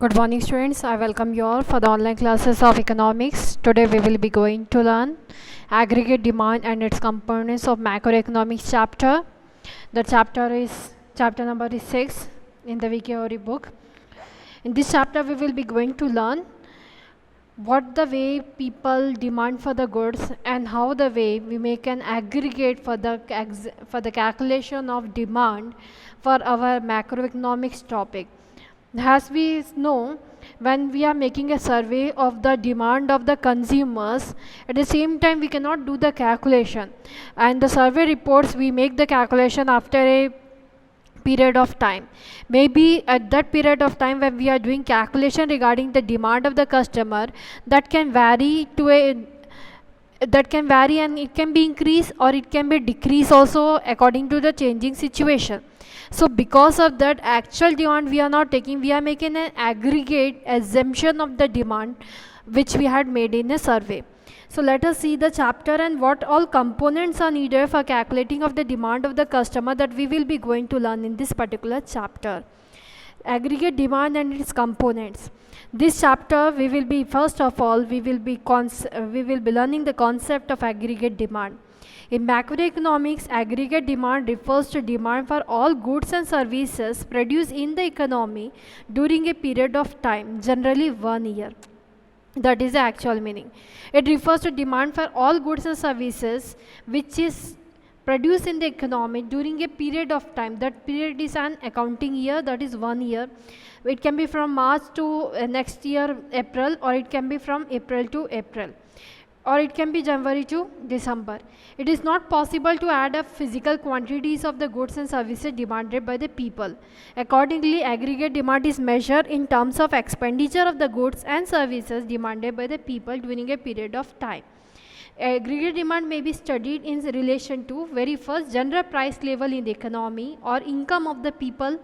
Good morning, students. I welcome you all for the online classes of economics. Today we will be going to learn aggregate demand and its components of macroeconomics chapter. The chapter number is 6 in the VKORI book. In this chapter we will be going to learn what the way people demand for the goods and how the way we make an aggregate for the calculation of demand for our macroeconomics topic. As we know, when we are making a survey of the demand of the consumers, at the same time we cannot do the calculation, and the survey reports we make the calculation after a period of time. Maybe at that period of time when we are doing calculation regarding the demand of the customer, that can vary and it can be increased or it can be decreased also according to the changing situation. So because of that actual demand we are not taking, we are making an aggregate assumption of the demand which we had made in a survey. So let us see the chapter and what all components are needed for calculating of the demand of the customer that we will be going to learn in this particular chapter. Aggregate demand and its components. This chapter we will be learning the concept of aggregate demand. In macroeconomics, aggregate demand refers to demand for all goods and services produced in the economy during a period of time, generally 1 year. That is the actual meaning. It refers to demand for all goods and services which is produced in the economy during a period of time. That period is an accounting year, that is 1 year. It can be from March to next year April, or it can be from April to April, or it can be January to December. It is not possible to add up physical quantities of the goods and services demanded by the people. Accordingly, aggregate demand is measured in terms of expenditure of the goods and services demanded by the people during a period of time. Aggregate demand may be studied in relation to very first general price level in the economy or income of the people.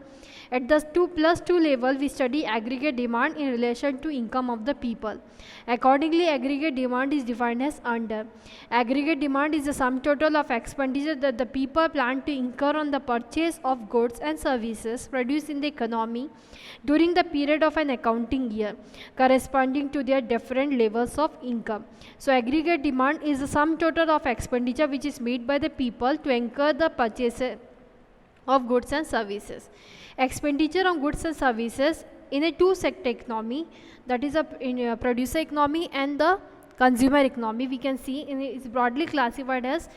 At the 2+2 level, we study aggregate demand in relation to income of the people. Accordingly, aggregate demand is defined as under. Aggregate demand is the sum total of expenditure that the people plan to incur on the purchase of goods and services produced in the economy during the period of an accounting year, corresponding to their different levels of income. So, aggregate demand is the sum total of expenditure which is made by the people to incur the purchase of goods and services. Expenditure on goods and services in a two-sector economy, that is in a producer economy and the consumer economy, we can see is broadly classified as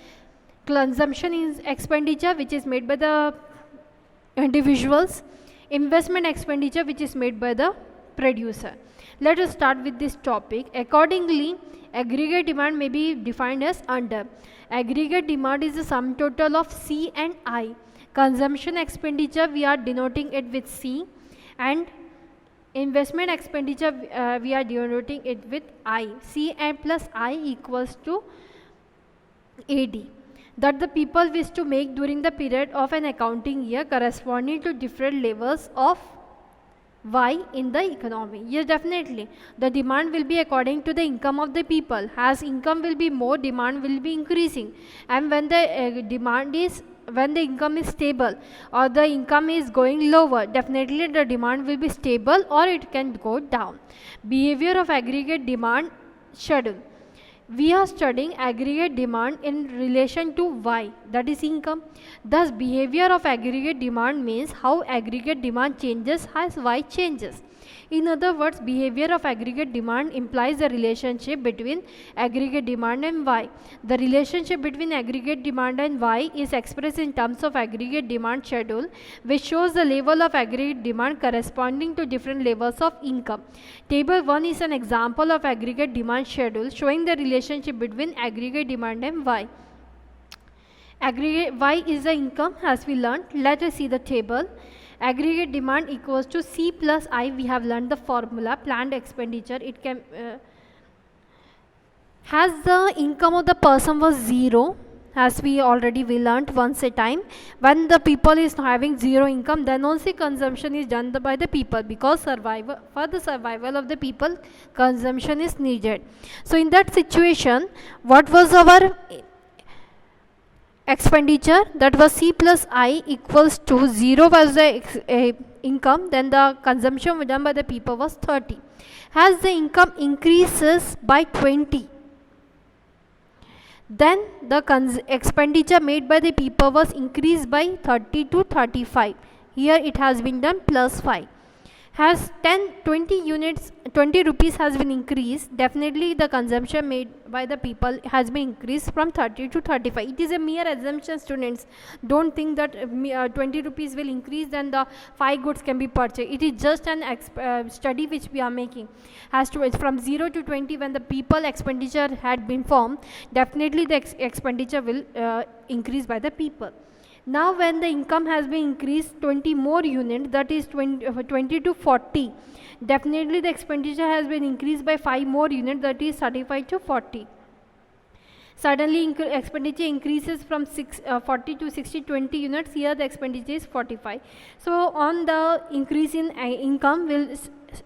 consumption is expenditure which is made by the individuals, investment expenditure which is made by the producer. Let us start with this topic. Accordingly, aggregate demand may be defined as under. Aggregate demand is the sum total of C and I. Consumption expenditure we are denoting it with C, and investment expenditure we are denoting it with I. C and plus I equals to AD, that the people wish to make during the period of an accounting year corresponding to different levels of Y in the economy. Yes, definitely. The demand will be according to the income of the people. As income will be more, demand will be increasing. And when the when the income is stable or the income is going lower, definitely the demand will be stable or it can go down. Behavior of aggregate demand schedule. We are studying aggregate demand in relation to Y, that is income. Thus, behavior of aggregate demand means how aggregate demand changes as Y changes. In other words, behavior of aggregate demand implies the relationship between aggregate demand and Y. The relationship between aggregate demand and Y is expressed in terms of aggregate demand schedule, which shows the level of aggregate demand corresponding to different levels of income. Table 1 is an example of aggregate demand schedule showing the relationship between aggregate demand and Y. Aggregate Y is the income as we learned. Let us see the table. Aggregate demand equals to C plus I. We have learned the formula. Planned expenditure, it can has the income of the person was 0, as we learned once a time. When the people is having 0 income, then only consumption is done by the people, because for the survival of the people, consumption is needed. So in that situation, what was our expenditure? That was C plus I equals to 0 was the income, then the consumption done by the people was 30. As the income increases by 20, then the expenditure made by the people was increased by 30 to 35. Here it has been done plus 5. Has 20 units, 20 rupees has been increased, definitely the consumption made by the people has been increased from 30 to 35. It is a mere assumption, students. Don't think that 20 rupees will increase, then the 5 goods can be purchased. It is just an study which we are making. Has to, it's from 0 to 20, when the people expenditure had been formed, definitely the expenditure will increase by the people. Now when the income has been increased 20 more units, that is 20 to 40, definitely the expenditure has been increased by 5 more units, that is 35 to 40. Suddenly expenditure increases from 40 to 60, 20 units, here the expenditure is 45. So on the increase in income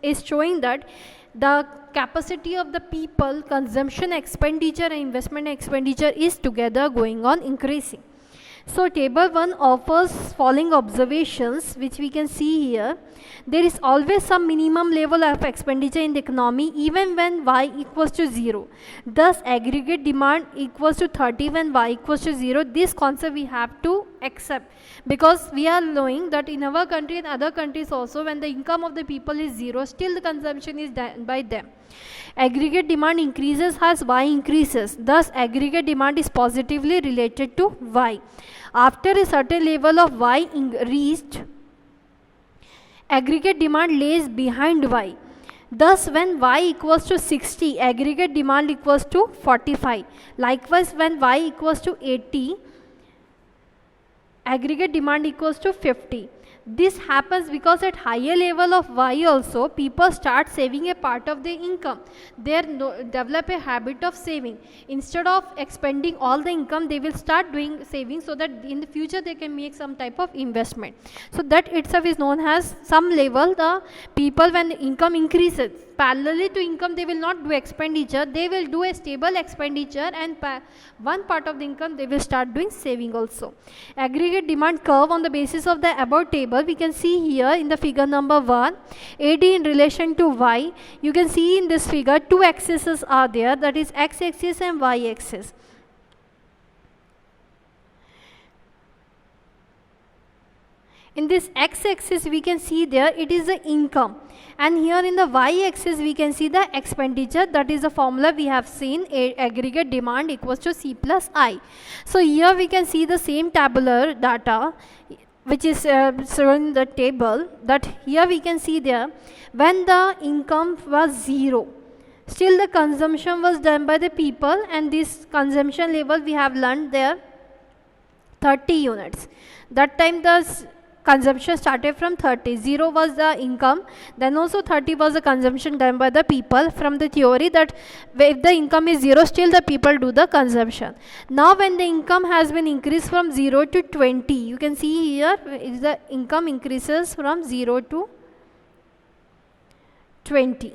is showing that the capacity of the people, consumption expenditure and investment expenditure is together going on increasing. So table 1 offers following observations, which we can see here. There is always some minimum level of expenditure in the economy even when y equals to 0. Thus aggregate demand equals to 30 when y equals to 0. This concept we have to accept, because we are knowing that in our country and other countries also, when the income of the people is 0, still the consumption is done by them. Aggregate demand increases as y increases. Thus aggregate demand is positively related to y. After a certain level of y reached, aggregate demand lays behind y. Thus when y equals to 60, aggregate demand equals to 45. Likewise when y equals to 80, aggregate demand equals to 50. This happens because at higher level of y also, people start saving a part of their income. They develop a habit of saving. Instead of expending all the income, they will start doing saving, so that in the future they can make some type of investment. So that itself is known as some level the people, when the income increases, parallelly to income they will not do expenditure, they will do a stable expenditure, and one part of the income they will start doing saving also. Aggregate demand curve on the basis of the above table, we can see here in the figure number 1, AD in relation to y. You can see in this figure 2 axes are there, that is x axis and y axis. In this x axis we can see there it is the income, and here in the y axis we can see the expenditure. That is the formula we have seen, aggregate demand equals to C plus I. So here we can see the same tabular data which is shown in the table, that here we can see there when the income was 0, still the consumption was done by the people, and this consumption level we have learned there 30 units. That time the consumption started from 30. 0 was the income, then also 30 was the consumption done by the people, from the theory that if the income is 0, still the people do the consumption. Now when the income has been increased from 0 to 20, you can see here is the income increases from 0 to 20.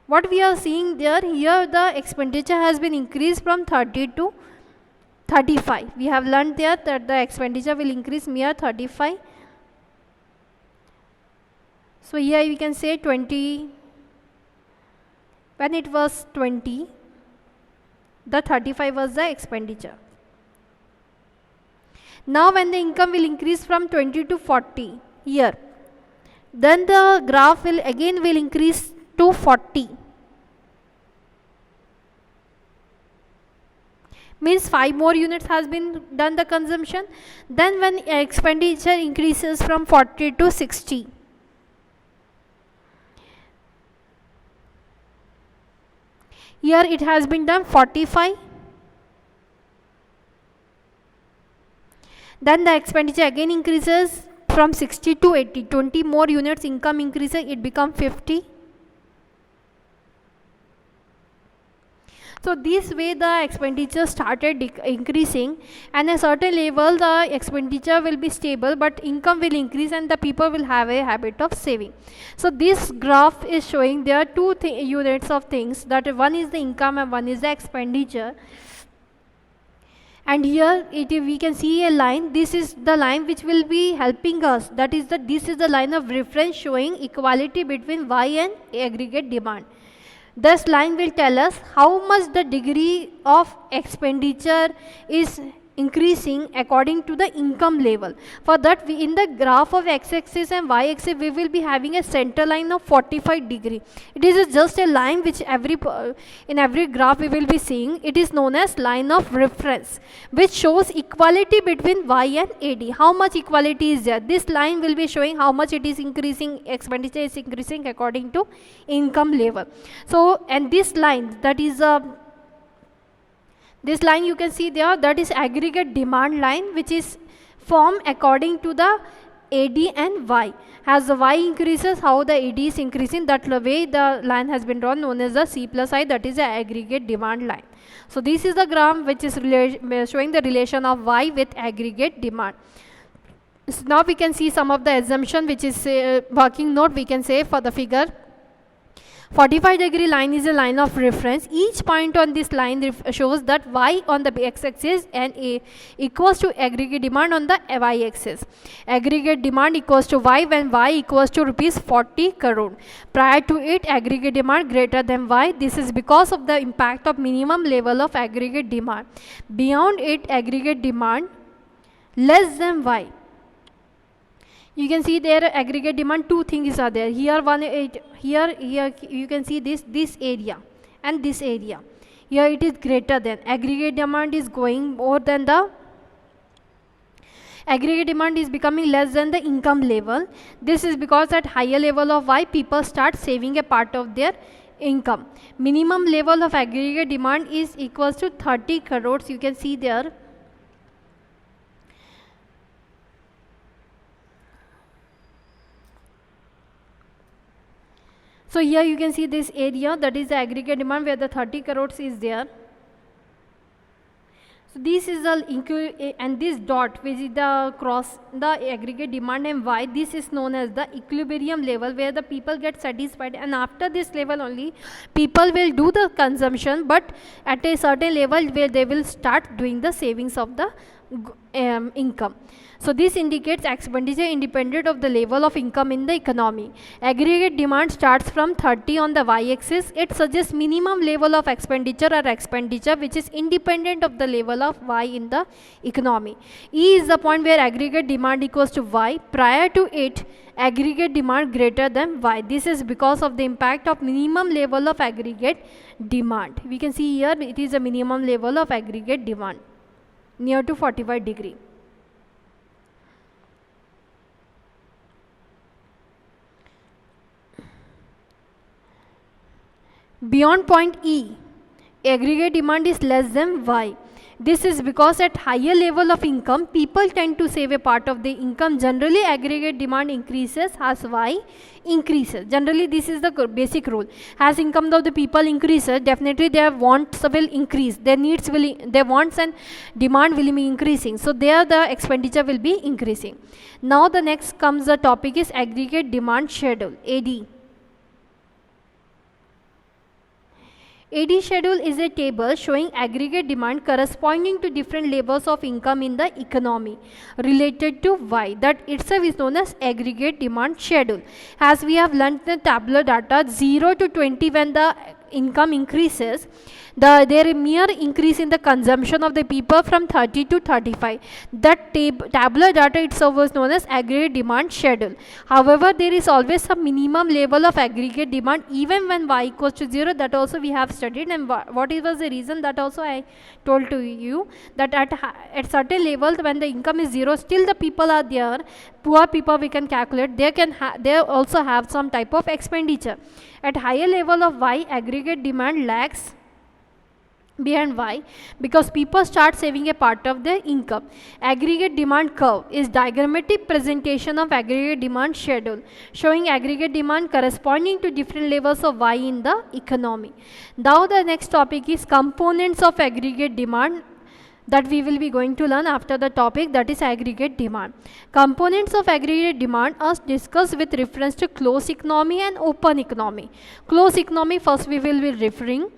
What we are seeing there, here the expenditure has been increased from 30 to 35. We have learned there that the expenditure will increase mere 35. So here we can say 20, when it was 20, the 35 was the expenditure. Now when the income will increase from 20 to 40 here, then the graph will increase to 40. Means 5 more units has been done the consumption. Then when expenditure increases from 40 to 60, here it has been done 45. Then the expenditure again increases from 60 to 80, 20 more units income increases, it becomes 50. So this way the expenditure started increasing, and a certain level the expenditure will be stable, but income will increase and the people will have a habit of saving. So this graph is showing there are two units of things, that one is the income and one is the expenditure. And here we can see a line. This is the line which will be helping us, that is this is the line of reference showing equality between Y and aggregate demand. This line will tell us how much the degree of expenditure is increasing according to the income level. For that, in the graph of x-axis and y-axis, we will be having a center line of 45 degree. It is just a line which in every graph we will be seeing. It is known as line of reference, which shows equality between y and AD. How much equality is there? This line will be showing how much it is increasing, expenditure is increasing according to income level. So, and this line, that is this line you can see there, that is aggregate demand line, which is formed according to the AD and Y. As the Y increases, how the AD is increasing, that way the line has been drawn, known as the C plus I, that is the aggregate demand line. So this is the graph which is showing the relation of Y with aggregate demand. So now we can see some of the assumption which is working note, we can say for the figure. 45 degree line is a line of reference. Each point on this line shows that Y on the x-axis and A equals to aggregate demand on the y-axis. Aggregate demand equals to Y when Y equals to rupees 40 crore. Prior to it, aggregate demand greater than Y. This is because of the impact of minimum level of aggregate demand. Beyond it, aggregate demand less than Y. You can see there aggregate demand, two things are there. Here here you can see this area and this area. Here it is greater than. Aggregate demand is going more than the aggregate demand is becoming less than the income level. This is because at higher level of Y, people start saving a part of their income. Minimum level of aggregate demand is equals to 30 crores. You can see there. So here you can see this area, that is the aggregate demand where the 30 crores is there. So this is the and this dot which is the cross the aggregate demand and Y, this is known as the equilibrium level where the people get satisfied, and after this level only people will do the consumption, but at a certain level where they will start doing the savings of the income. So this indicates expenditure independent of the level of income in the economy. Aggregate demand starts from 30 on the y-axis. It suggests minimum level of expenditure or expenditure which is independent of the level of Y in the economy. E is the point where aggregate demand equals to Y. Prior to it, aggregate demand greater than Y. This is because of the impact of minimum level of aggregate demand. We can see here it is a minimum level of aggregate demand near to 45 degree. Beyond point E, aggregate demand is less than Y. This is because at higher level of income, people tend to save a part of the income. Generally, aggregate demand increases as Y increases. Generally, this is the basic rule. As income of the people increases, definitely their wants will increase. Their needs will, their wants and demand will be increasing. So there the expenditure will be increasing. Now the next comes the topic is aggregate demand schedule, AD. AD schedule is a table showing aggregate demand corresponding to different levels of income in the economy related to Y. That itself is known as aggregate demand schedule. As we have learnt the tabular data, 0 to 20 when the income increases, there is mere increase in the consumption of the people from 30 to 35. That tabular data itself was known as aggregate demand schedule. However, there is always some minimum level of aggregate demand even when Y equals to 0. That also we have studied, and what was the reason, that also I told to you, that at certain levels when the income is 0, still the people are there. Poor people we can calculate, they also have some type of expenditure. At higher level of Y, aggregate demand lags behind Y because people start saving a part of their income. Aggregate demand curve is diagrammatic presentation of aggregate demand schedule showing aggregate demand corresponding to different levels of Y in the economy. Now the next topic is components of aggregate demand that we will be going to learn after the topic, that is aggregate demand. Components of aggregate demand are discussed with reference to closed economy and open economy. Closed economy first we will be referring.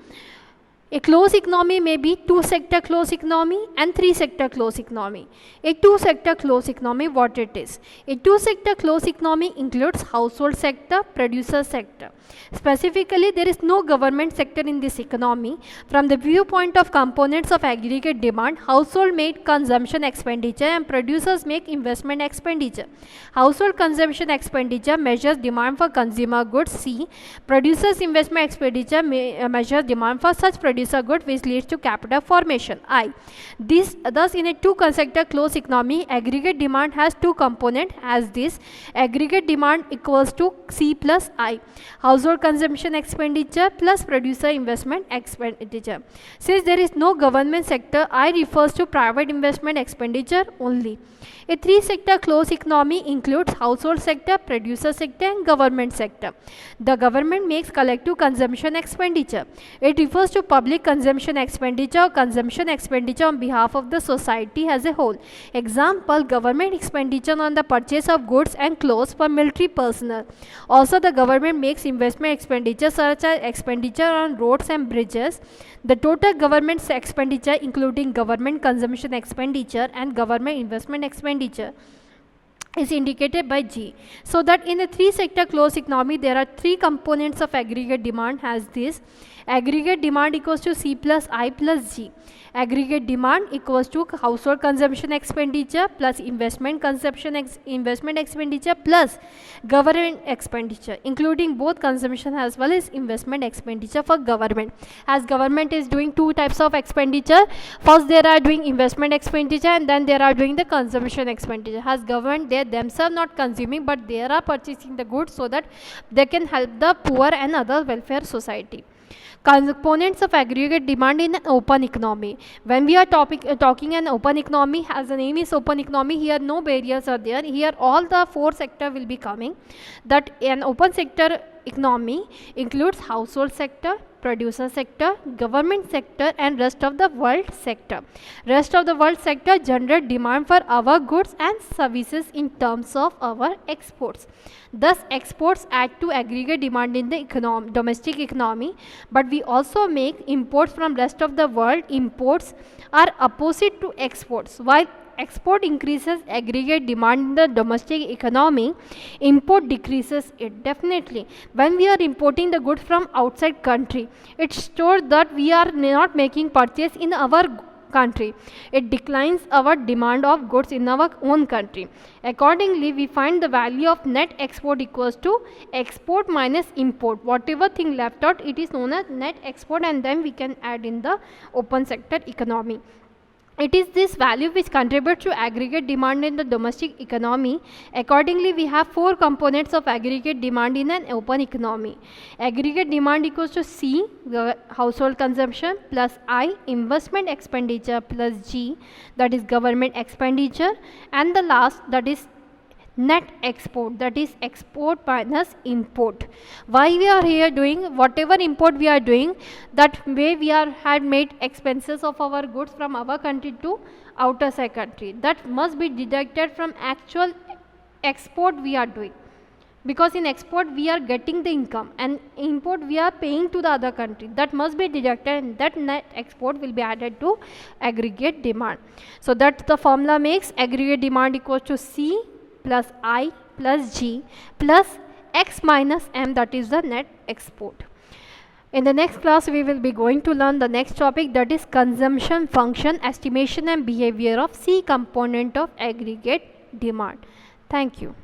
A closed economy may be two-sector closed economy and three-sector closed economy. A two-sector closed economy, what it is? A two-sector closed economy includes household sector, producer sector. Specifically, there is no government sector in this economy. From the viewpoint of components of aggregate demand, household make consumption expenditure and producers make investment expenditure. Household consumption expenditure measures demand for consumer goods. C. Producers investment expenditure measures demand for such producer good, which leads to capital formation. I. Thus in a two-sector closed economy, aggregate demand has two components as this. Aggregate demand equals to C plus I. Household consumption expenditure plus producer investment expenditure. Since there is no government sector, I refers to private investment expenditure only. A three-sector closed economy includes household sector, producer sector and government sector. The government makes collective consumption expenditure. It refers to public consumption expenditure or consumption expenditure on behalf of the society as a whole. Example, government expenditure on the purchase of goods and clothes for military personnel. Also, the government makes investment expenditure such as expenditure on roads and bridges. The total government expenditure including government consumption expenditure and government investment expenditure is indicated by G. So that in a three-sector closed economy, there are three components of aggregate demand as this. Aggregate demand equals to C plus I plus G. Aggregate demand equals to household consumption expenditure plus investment expenditure plus government expenditure, including both consumption as well as investment expenditure for government. As government is doing two types of expenditure, first they are doing investment expenditure and then they are doing the consumption expenditure. As government, they themselves not consuming but they are purchasing the goods so that they can help the poor and other welfare society. Components of aggregate demand in an open economy. When we are talking an open economy, as the name is open economy, here no barriers are there. Here all the four sector will be coming. That an open sector economy includes household sector, producer sector, government sector and rest of the world sector. Rest of the world sector generate demand for our goods and services in terms of our exports. Thus exports add to aggregate demand in the domestic economy, but we also make imports from rest of the world. Imports are opposite to exports. While export increases aggregate demand in the domestic economy, import decreases it. Definitely, when we are importing the goods from outside country, it shows that we are not making purchase in our country. It declines our demand of goods in our own country. Accordingly, we find the value of net export equals to export minus import. Whatever thing left out, it is known as net export, and then we can add in the open sector economy. It is this value which contributes to aggregate demand in the domestic economy. Accordingly, we have four components of aggregate demand in an open economy. Aggregate demand equals to C, the household consumption, plus I, investment expenditure, plus G, that is government expenditure, and the last, that is net export, that is export minus import. Why we are here doing whatever import we are doing, that way we are had made expenses of our goods from our country to outer side country, that must be deducted from actual export we are doing, because in export we are getting the income and import we are paying to the other country, that must be deducted and that net export will be added to aggregate demand. So that the formula makes aggregate demand equals to C plus I plus G plus X minus M, that is the net export. In the next class, we will be going to learn the next topic, that is consumption function, estimation and behavior of C component of aggregate demand. Thank you.